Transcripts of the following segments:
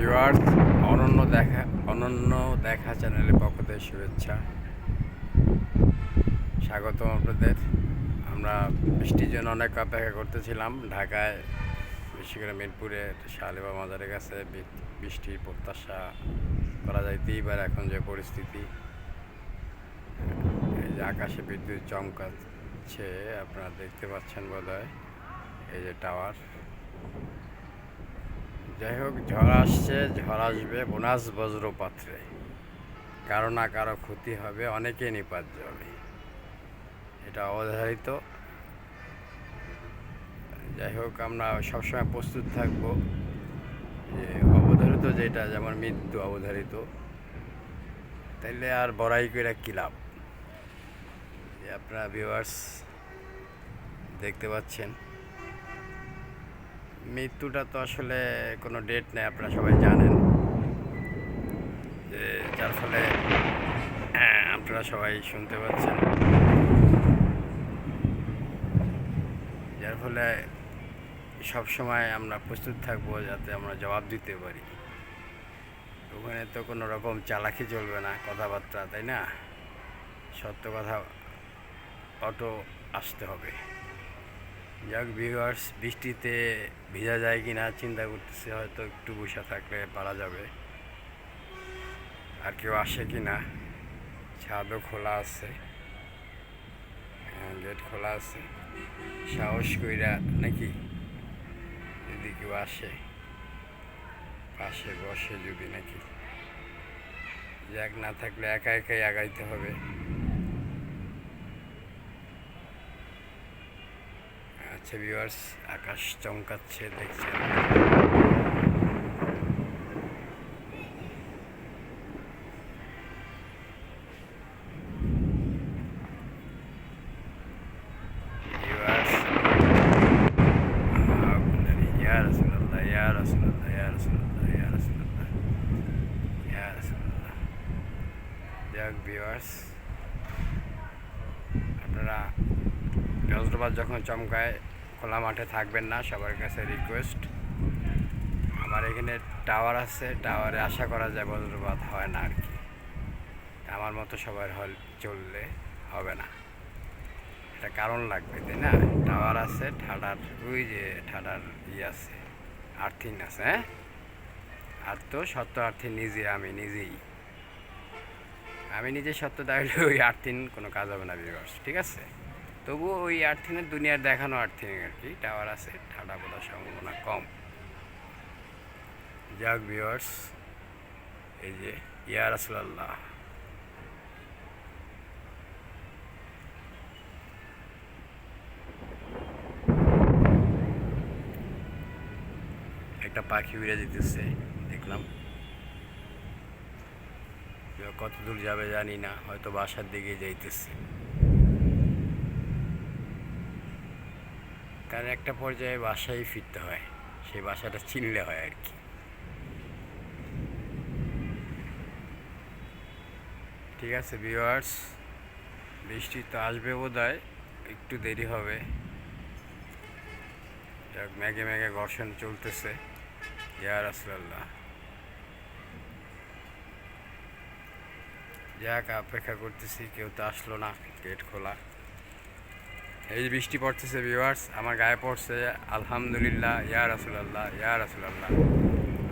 Viewers, অনন্য দেখা চ্যানেলের পক্ষ থেকে শুভেচ্ছা, স্বাগতম আপনাদের। আমরা বৃষ্টির জন্য অনেক অপেক্ষা করতেছিলাম। ঢাকায় বিশেষ করে মিরপুরে শাহলেবা মাজারের কাছে বৃষ্টির প্রত্যাশা করা যাইতেই পারে। এখন যে পরিস্থিতি, এই যে আকাশে বিদ্যুৎ চমকাচ্ছে, আপনারা দেখতে পাচ্ছেন বোধহয়, এই যে টাওয়ার। যাই হোক, ঝড় আসছে, ঝড় আসবে বোনাস বজ্রপাত্রে, কারো না কারো ক্ষতি হবে, অনেকেই নিপাত যাবে, এটা অবধারিত। যাই হোক, আমরা সবসময় প্রস্তুত থাকবো যে অবধারিত যেটা, যেমন মৃত্যু অবধারিত, তাইলে আর বড়াই করে কী লাভ। আপনারা ভিউয়ার্স দেখতে পাচ্ছেন, মৃত্যুটা তো আসলে কোনো ডেট নেই, আপনারা সবাই জানেন, যে যার ফলে আপনারা সবাই শুনতে পাচ্ছেন, যার ফলে সবসময় আমরা প্রস্তুত থাকবো যাতে আমরা জবাব দিতে পারি। ওখানে তো কোনো রকম চালাকি চলবে না, কথাবার্তা, তাই না? সত্য কথা অটো আসতে হবে। যাক ভিউয়ার্স, বৃষ্টিতে ভিজা যায় কি না চিন্তা করতেছে, হয়তো একটু বসে থাকলে পারা যাবে। আর কেউ আসে কি না, ছাদও খোলা আছে, গেট খোলা আছে, সাহস কইরা নাকি যদি কেউ আসে পাশে বসে যদি নাকি। যাক, না থাকলে একা একাই আগাইতে হবে। আচ্ছা ভিউয়ার্স, আকাশ চমকাচ্ছে দেখছেন। যাক ভিউয়ার্স, আপনারা বজ্রপাত যখন চমকায় খোলা মাঠে থাকবেন না, সবার কাছে রিকোয়েস্ট। আমার এখানে টাওয়ার আছে, টাওয়ারে আশা করা যায় বজ্রপাত হয় না আর কি। আমার মতো সবার চললে হবে না, একটা কারণ লাগবে, তাই না? টাওয়ার আছে, ঠাডার ওই যে ঠাডার আছে, আর্থিং আছে, হ্যাঁ। আর তো সত্য আর্থিং আমি নিজে সত্য দাঁড়ালে ওই আর্থিং কোনো কাজ হবে না ভিউয়ার্স, ঠিক আছে? তবুও ওই আর্থিনের দুনিয়ার দেখানো আর্থিং আর কি। টাওয়ার আছে, ঠাডা বোঝার সম্ভাবনা কম। যাক ভিউয়ার্স, এই যে ইয়া রাসূলুল্লাহ, একটা পাখি উড়ে যেতেছে দেখলাম। কত দূর যাবে জানি না, হয়তো বাসার দিকে যাইতেছে। কারণ একটা পর্যায়ে বাসায় ফিরতে হয়, সেই বাসাটা চিনলে হয় আর কি। ঠিক আছে ভিউয়ার্স, বৃষ্টি তো আসবে বোধহয়, একটু দেরি হবে। যাক, মেঘে মেঘে ঘর্ষণ চলতেছে। ইয়া রাসূলুল্লাহ, যাক অপেক্ষা করতেছি, কেউ তো আসলো না, গেট খোলা। এই বৃষ্টি পড়তেছে ভিউয়ার্স, আমার গায়ে পড়ছে আলহামদুলিল্লাহ, ইয়া রাসূলুল্লাহ, ইয়া রাসূলুল্লাহ,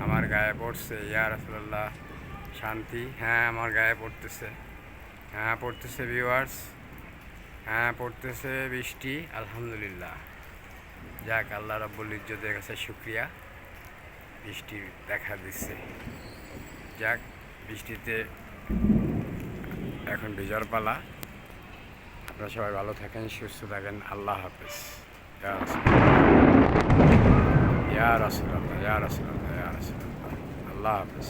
আমার গায়ে পড়ছে ইয়া রাসূলুল্লাহ। শান্তি, হ্যাঁ আমার গায়ে পড়তেছে, হ্যাঁ পড়তেছে ভিউয়ার্স, হ্যাঁ পড়তেছে বৃষ্টি, আলহামদুলিল্লাহ। যাক, আল্লাহ রাব্বুল ইজ্জতের কাছে শুকরিয়া, বৃষ্টি দেখা দিচ্ছে। যাক, বৃষ্টিতে এখন ভিজার পালা। আপনারা সবাই ভালো থাকেন, সুস্থ থাকেন, আল্লাহ হাফেজ। ইয়া রাসূলুল্লাহ, ইয়া রাসূলুল্লাহ, ইয়া রাসূলুল্লাহ, আল্লাহ হাফেজ।